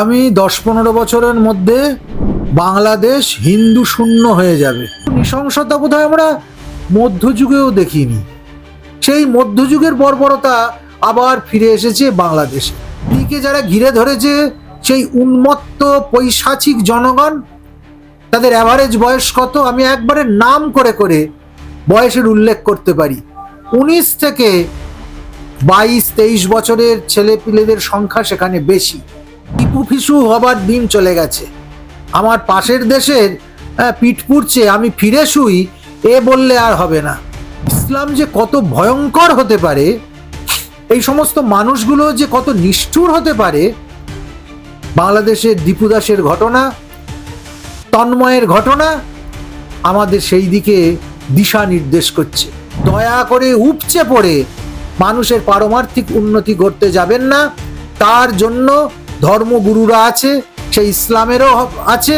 আমি 10-15 বছরের মধ্যে বাংলাদেশ হিন্দু শূন্য হয়ে যাবে। নৃশংসতা বোধহয় আমরা মধ্যযুগেও দেখিনি। সেই মধ্যযুগের বর্বরতা আবার ফিরে এসেছে বাংলাদেশে। দিকে যারা ঘিরে ধরেছে সেই উন্মত্ত পৈশাচিক জনগণ, তাদের অ্যাভারেজ বয়স কত আমি একবারে নাম করে করে বয়সের উল্লেখ করতে পারি। 19 থেকে 22-23 বছরের ছেলেপিলেদের সংখ্যা সেখানে বেশি। টিপু ফিসু হবার দিন চলে গেছে। আমার পাশের দেশের পিঠ পুড়ছে, আমি ফিরে শুই, এ বললে আর হবে না। ইসলাম যে কত ভয়ঙ্কর হতে পারে, এই সমস্ত মানুষগুলো যে কত নিষ্ঠুর হতে পারে, বাংলাদেশের দীপু দাসের ঘটনা, তন্ময়ের ঘটনা আমাদের সেই দিকে দিশা নির্দেশ করছে। দয়া করে উপচে পড়ে মানুষের পারমার্থিক উন্নতি করতে যাবেন না। তার জন্য ধর্মগুরুরা আছে, সেই ইসলামেরও আছে,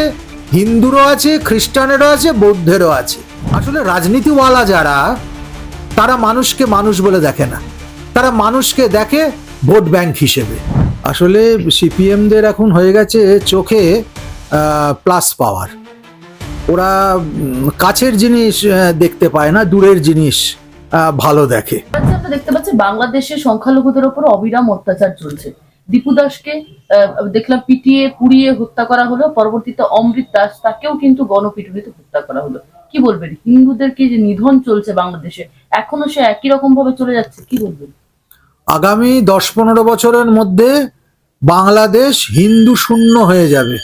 হিন্দুরও আছে, খ্রিস্টানেরও আছে, বৌদ্ধেরও আছে। আসলে রাজনীতিওয়ালা যারা, তারা মানুষকে মানুষ বলে দেখে না, তারা মানুষকে দেখে ভোট ব্যাংক হিসেবে। আসলে সিপিএমদের এখন হয়ে গেছে চোখে প্লাস পাওয়ার। ওরা কাছের জিনিস দেখতে পায় না, দূরের জিনিস ভালো দেখে। আমরা দেখতে পাচ্ছি বাংলাদেশের সংখ্যালঘুদের উপর অবিরাম অত্যাচার চলছে। দীপু দাসকে দেখলাম পিটিয়ে পুড়িয়ে হত্যা করা হলো, পরবর্তীতে অমৃত দাস তাকেও কিন্তু গণপিটুনিতে হত্যা করা হলো। কি বলবেন, হিন্দুদেরকে যে নিধন চলছে বাংলাদেশে, এখনো সে একই রকম ভাবে চলে যাচ্ছে, কি বলবেন? আগামী 10-15 বছরের মধ্যে বাংলাদেশ হিন্দু শূন্য হয়ে যাবে।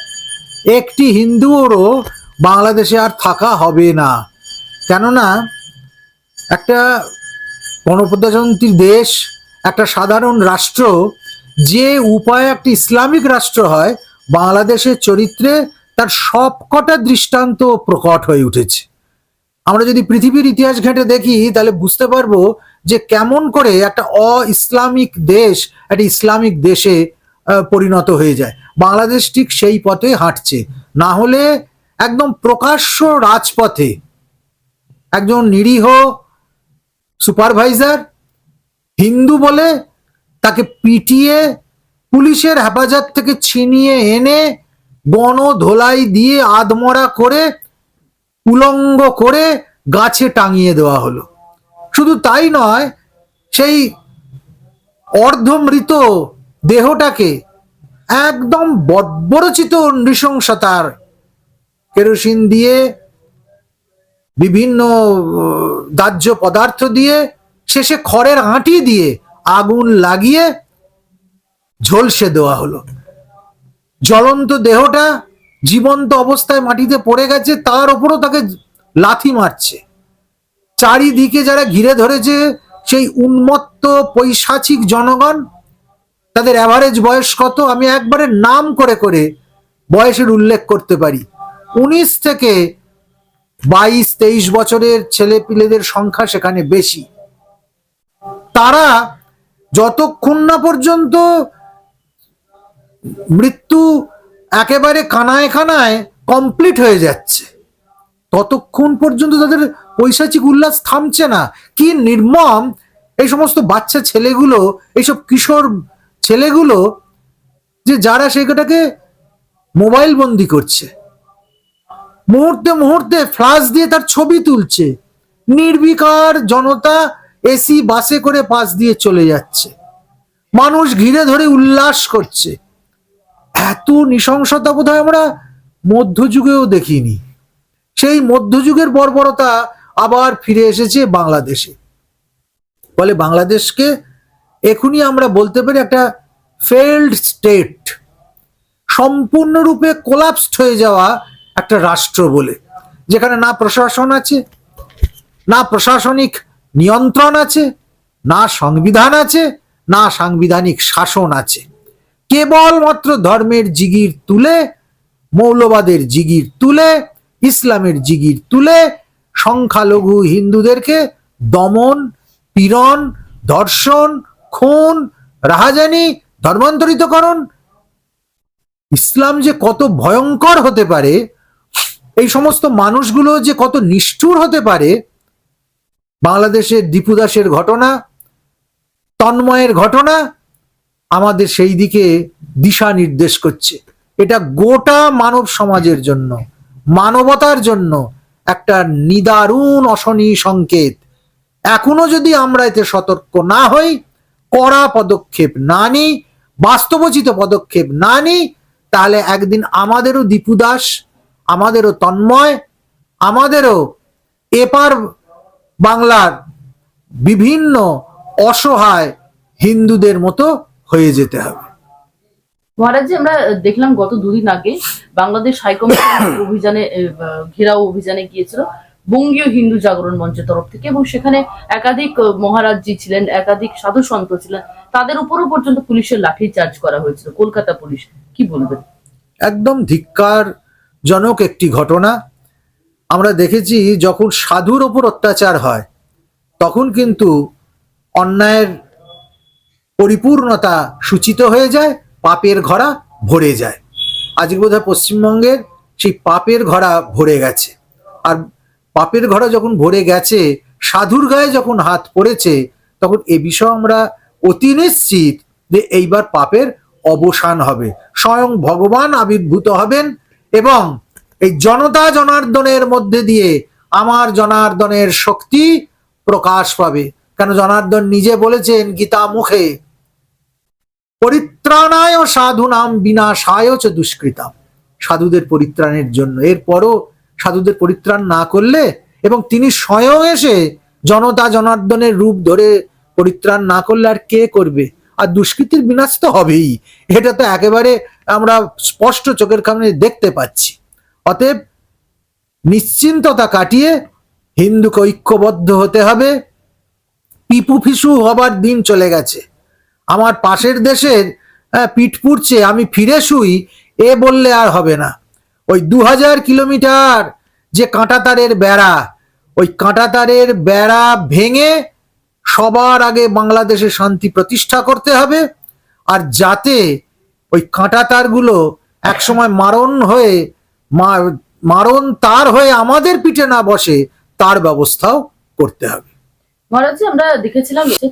একটি হিন্দুরও বাংলাদেশে আর থাকা হবে না। কেননা একটা গণপ্রজাতন্ত্রী দেশ, একটা সাধারণ রাষ্ট্র যে উপায়ে একটি ইসলামিক রাষ্ট্র হয়, বাংলাদেশের চরিত্রে তার সবকটা দৃষ্টান্ত প্রকট হয়ে উঠেছে। আমরা যদি পৃথিবীর ইতিহাস ঘেঁটে দেখি তাহলে বুঝতে পারবো যে কেমন করে একটা ইসলামিক দেশ একটা ইসলামিক দেশে পরিণত হয়ে যায়। বাংলাদেশ ঠিক সেই পথে হাঁটছে। না হলে একদম প্রকাশ্য রাজপথে একজন নিরীহ সুপারভাইজার হিন্দু বলে তাকে পিটিয়ে পুলিশের হেফাজত থেকে ছিনিয়ে এনে গণধোলাই দিয়ে আধমরা করে উলঙ্গ করে গাছে টাঙিয়ে দেওয়া হলো। শুধু তাই নয়, সেই অর্ধমৃত দেহটাকে একদম বর্বরচিত নৃশংসতার কেরোসিন দিয়ে, বিভিন্ন দাহ্য পদার্থ দিয়ে, শেষে খড়ের আঁটি দিয়ে আগুন লাগিয়ে ঝলসে দেওয়া হলো। জ্বলন্ত দেহটা জীবন্ত অবস্থায় মাটিতে পড়ে গেছে, তার উপরও তাকে লাথি মারছে। চারিদিকে যারা ঘিরে ধরেছে সেই উন্মত্ত পৈশাচিক জনগণ, তাদের অ্যাভারেজ বয়স কত আমি একবারে নাম করে করে বয়সের উল্লেখ করতে পারি। 19 থেকে 22-23 বছরের ছেলেপিলেদের সংখ্যা সেখানে বেশি। তারা যতক্ষণ না পর্যন্ত মৃত্যু একেবারে কানায় কানায় কমপ্লিট হয়ে যাচ্ছে, ততক্ষণ পর্যন্ত তাদের পৈশাচিক উল্লাস থামছে না। কি নির্মম এই সমস্ত বাচ্চা ছেলেগুলো, এইসব কিশোর ছেলেগুলো, যে যারা সেটাকে মোবাইল বন্দি করছে, মুহূর্তে মুহূর্তে ফ্ল্যাশ দিয়ে তার ছবি তুলছে। নির্বিকার জনতা এসি বাসে করে পাশ দিয়ে চলে যাচ্ছে, মানুষ ঘিরে ধরে উল্লাস করছে। এত নৃশংসতা বোধহয় আমরা মধ্যযুগেও দেখিনি। সেই মধ্যযুগের বর্বরতা আবার ফিরে এসেছে বাংলাদেশে। ফলে বাংলাদেশকে এখনই আমরা বলতে পারি একটা ফেল্ড স্টেট, সম্পূর্ণরূপে কোলাপসড হয়ে যাওয়া একটা রাষ্ট্র বলে, যেখানে না প্রশাসন আছে, না প্রশাসনিক নিয়ন্ত্রণ আছে, না সংবিধান আছে, না সাংবিধানিক শাসন আছে। কেবলমাত্র ধর্মের জিগির তুলে, মৌলবাদের জিগির তুলে, ইসলামের জিগির তুলে সংখ্যালঘু হিন্দুদেরকে দমন, পীড়ন, ধর্ষণ, খুন, রাহাজানি, ধর্মান্তরিতকরণ। ইসলাম যে কত ভয়ঙ্কর হতে পারে, এই সমস্ত মানুষগুলো যে কত নিষ্ঠুর হতে পারে, বাংলাদেশের দীপু দাসের ঘটনা, তন্ময়ের ঘটনা আমাদের সেই দিকে দিশা নির্দেশ করছে। এটা গোটা মানব সমাজের জন্য, মানবতার জন্য একটা নিদারুণ অশনি সংকেত। এখনো যদি আমরা এতে সতর্ক না হই, কড়া পদক্ষেপ না নিই, বাস্তবোচিত পদক্ষেপ না নিই, তাহলে একদিন আমাদেরও দীপুদাস, আমাদেরও তন্ময়, আমাদেরও এপার বাংলার বিভিন্ন অসহায় হিন্দুদের মতো হয়ে যেতে হবে। মহারাজজি, আমরা দেখলাম গত দুদিন আগে বাংলাদেশ হাইকমিশন অভিযানে ঘেরাও অভিযানে গিয়েছিল বঙ্গীয় হিন্দু জাগরণ মঞ্চের তরফ থেকে, এবং সেখানে একাধিক মহারাজজি ছিলেন, একাধিক সাধু সন্ত ছিলেন, তাদের উপরও পর্যন্ত পুলিশের লাঠি চার্জ করা হয়েছিল, কলকাতা পুলিশ। কি বলবেন? একদম ধিক্কারজনক একটি ঘটনা। আমরা দেখেছি যখন সাধুর ওপর অত্যাচার হয় তখন কিন্তু অন্যায়ের পরিপূর্ণতা সূচিত হয়ে যায়, পাপের ঘড়া ভরে যায়। আজকে বোধহয় পশ্চিমবঙ্গের সেই পাপের ঘড়া ভরে গেছে। আর পাপের ঘড়া যখন ভরে গেছে, সাধুর গায়ে যখন হাত পড়েছে, তখন এ বিষয়ে আমরা অতি নিশ্চিত যে এইবার পাপের অবসান হবে, স্বয়ং ভগবান আবির্ভূত হবেন এবং এই জনতা জনার্দনের মধ্যে দিয়ে আমার জনার্দনের শক্তি প্রকাশ পাবে। কেন জনার্দন নিজে বলেছেন গীতা মুখে, পরিত্রাণায় সাধুনাম বিনাশায় চ দুষ্কৃতাম, সাধুদের পরিত্রাণের জন্য। এরপরও সাধুদের পরিত্রাণ না করলে এবং তিনি স্বয়ং এসে জনতা জনার্দনের রূপ ধরে পরিত্রাণ না করলে আর কে করবে? আর দুষ্কৃতির বিনাশ তো হবেই, এটা তো একেবারে আমরা স্পষ্ট চোখের সামনে দেখতে পাচ্ছি। অতএব নিশ্চিন্ততা কাটিয়ে হিন্দুকে ঐক্যবদ্ধ হতে হবে। পিপু ফিসু হবার দিন চলে গেছে। আমার পাশের দেশের পিঠ পুড়ছে, আমি ফিরে শুই, এ বললে আর হবে না। ওই 2000 কিলোমিটার যে কাঁটাতারের বেড়া, ওই কাঁটাতারের বেড়া ভেঙে সবার আগে বাংলাদেশে শান্তি প্রতিষ্ঠা করতে হবে। আর যাতে ওই কাঁটাতারগুলো একসময় মারণ তার হয়ে আমাদের পিঠে না বসে, তার ব্যবস্থাও করতে হবে। মহারাজজি, আমরা দেখেছিলাম যে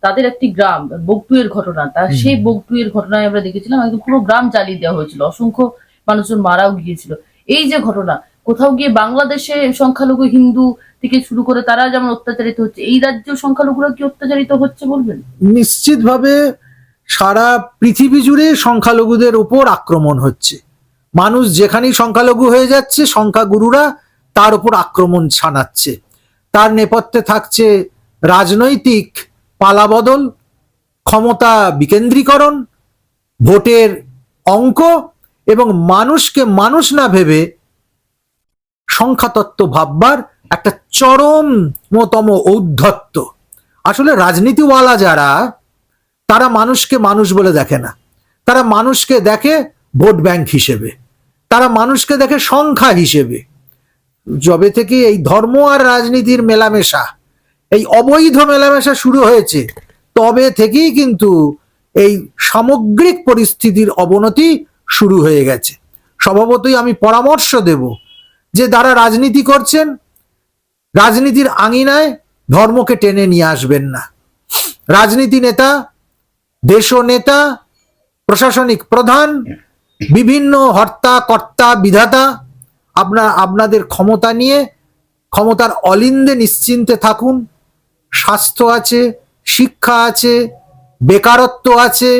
তাদের একটি গ্রাম বগটুয়ের ঘটনা, সেই বগটুয়ের ঘটনায় আমরা দেখেছিলাম একদম পুরো গ্রাম জ্বালিয়ে দেওয়া হয়েছিল, অসংখ্য মানুষজন মারাও গিয়েছিল। এই যে ঘটনা, কোথাও গিয়ে বাংলাদেশে সংখ্যালঘু হিন্দু থেকে শুরু করে তারা যেমন অত্যাচারিত হচ্ছে, এই রাজ্য সংখ্যালঘুরা কি অত্যাচারিত হচ্ছে বলবেন? নিশ্চিতভাবে সারা পৃথিবী জুড়ে সংখ্যালঘুদের উপর আক্রমণ হচ্ছে। মানুষ যেখানেই সংখ্যালঘু হয়ে যাচ্ছে, সংখ্যাগুরুরা তার উপর আক্রমণ ছানাচ্ছে। তার নেপথ্যে থাকছে রাজনৈতিক পালাবদল, ক্ষমতা বিকেন্দ্রীকরণ, ভোটের অঙ্ক এবং মানুষকে মানুষ না ভেবে সংখ্যাতত্ত্ব ভাববার একটা চরমতম ঔদ্ধত্য। আসলে রাজনীতিওয়ালা যারা, তারা মানুষকে মানুষ বলে দেখে না, তারা মানুষকে দেখে ভোট ব্যাংক হিসেবে, তারা মানুষকে দেখে সংখ্যা হিসেবে। যবে থেকে এই ধর্ম আর রাজনীতির মেলামেশা, এই অবৈধ মেলামেশা শুরু হয়েছে, তবে থেকেই কিন্তু এই সামগ্রিক পরিস্থিতির অবনতি শুরু হয়ে গেছে। স্বভাবতই আমি পরামর্শ দেব যে যারা রাজনীতি করছেন, রাজনীতির আঙিনায় ধর্মকে টেনে নিয়ে আসবেন না। রাজনীতি নেতা, দেশ নেতা, প্রশাসনিক প্রধান, বিভিন্ন হর্তা কর্তা বিধাতা, আপনাদের ক্ষমতা নিয়ে ক্ষমতার অলিন্দে নিশ্চিন্তে থাকুন। স্বাস্থ্য আছে, শিক্ষা আছে, বেকারত্ব আছে,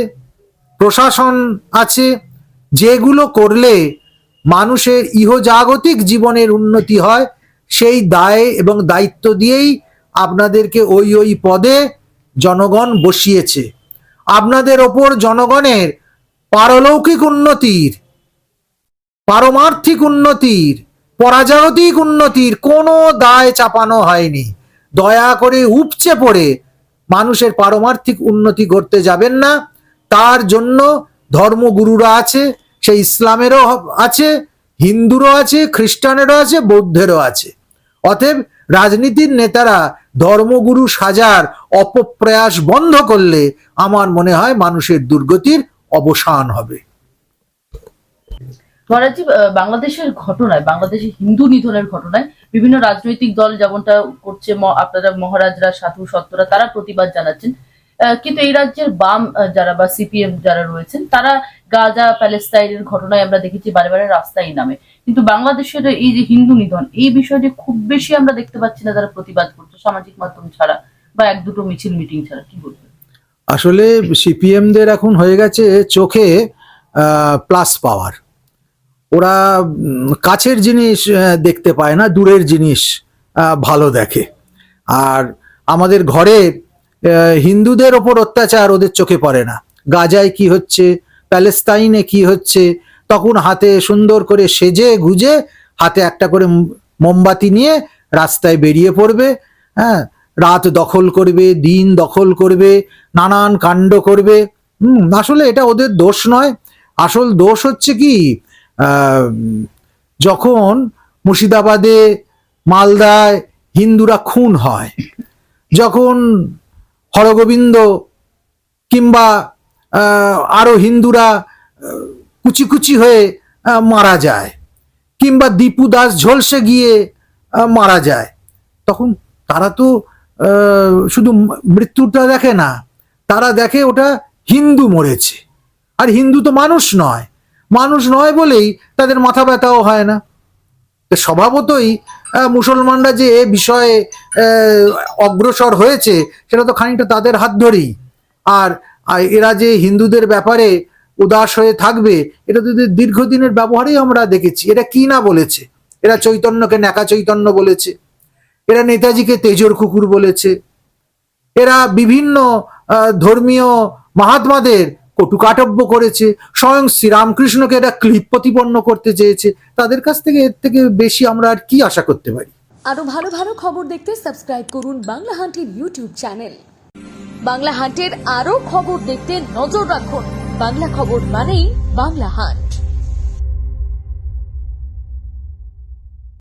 প্রশাসন আছে, যেগুলো করলে মানুষের ইহজাগতিক জীবনের উন্নতি হয়, সেই দায় এবং দায়িত্ব দিয়েই আপনাদেরকে ওই পদে জনগণ বসিয়েছে। আপনাদের ওপর জনগণের পারলৌকিক উন্নতির, পারমার্থিক উন্নতির, পরাজাগতিক উন্নতির কোনো দায় চাপানো হয়নি। দয়া করে উপচে পড়ে মানুষের পারমার্থিক উন্নতি করতে যাবেন না। তার জন্য ধর্মগুরুরা আছে, সেই ইসলামেরও আছে, হিন্দুরও আছে, খ্রিস্টানেরও আছে, বৌদ্ধেরও আছে। অতএব রাজনীতির নেতারা ধর্মগুরু সাজার অপপ্রয়াস বন্ধ করলে আমার মনে হয় মানুষের দুর্গতির অবসান হবে। মহারাজজি, বাংলাদেশের ঘটনায়, বাংলাদেশের হিন্দু নিধনের ঘটনায় বিভিন্ন রাজনৈতিক দল যেমনটা করছে, আপনারা মহারাজরা, সাধু সন্তরা, তারা প্রতিবাদ জানাচ্ছেন। কিন্তু এই রাজ্যের বাম যারা বা সিপিএম যারা রয়েছেন তারা গাজা প্যালেস্তাইনের ঘটনায় আমরা দেখেছি বারে বারে রাস্তায় নামে, কিন্তু বাংলাদেশের এই যে হিন্দু নিধন এই বিষয়টি খুব বেশি আমরা দেখতে পাচ্ছি না তারা প্রতিবাদ করছে সামাজিক মাধ্যম ছাড়া বা এক দুটো মিছিল মিটিং ছাড়া। কি বলবেন? আসলে সিপিএমদের এখন হয়ে গেছে চোখে প্লাস পাওয়ার। ওরা কাছের জিনিস দেখতে পায় না, দূরের জিনিস ভালো দেখে। আর আমাদের ঘরে হিন্দুদের ওপর অত্যাচার ওদের চোখে পড়ে না। গাজায় কি হচ্ছে, প্যালেস্তাইনে কি হচ্ছে, তখন হাতে সুন্দর করে সেজে গুজে হাতে একটা করে মোমবাতি নিয়ে রাস্তায় বেরিয়ে পড়বে। হ্যাঁ, রাত দখল করবে, দিন দখল করবে, নানান কাণ্ড করবে। আসলে এটা ওদের দোষ নয়। আসল দোষ হচ্ছে কি, যখন মুর্শিদাবাদে মালদায় হিন্দুরা খুন হয়, যখন হরগোবিন্দ কিংবা আরো হিন্দুরা কুচি কুচি হয়ে মারা যায়, কিংবা দীপু দাস ঝলসে গিয়ে মারা যায়, তখন তারা তো শুধু মৃত্যুটা দেখে না, তারা দেখে ওটা হিন্দু মরেছে। আর হিন্দু তো মানুষ নয়, মানুষ নয় বলেই তাদের মাথা ব্যথাও হয় না। স্বভাবতই মুসলমানরা যে এ বিষয়ে অগ্রসর হয়েছে সেটা তো খানিকটা তাদের হাত ধরেই। আর এরা যে হিন্দুদের ব্যাপারে উদাস হয়ে থাকবে এটা তো দীর্ঘদিনের ব্যবহারেই আমরা দেখেছি। এরা কি না বলেছে, এরা চৈতন্যকে ন্যাকা চৈতন্য বলেছে, এরা নেতাজিকে তেজর কুকুর বলেছে, এরা বিভিন্ন ধর্মীয় মহাত্মাদের কটুকাটব্য করেছে, স্বয়ং শ্রীরামকৃষ্ণকে এটা ক্লিপ প্রতিপন্ন করতে চেয়েছে। তাদের কাছ থেকে এর থেকে বেশি আমরা আর কি আশা করতে পারি? আরো ভালো ভালো খবর দেখতে সাবস্ক্রাইব করুন বাংলা হান্টের ইউটিউব চ্যানেল। বাংলা হান্টের আরো খবর দেখতে নজর রাখুন। বাংলা খবর মানেই বাংলা হান্ট।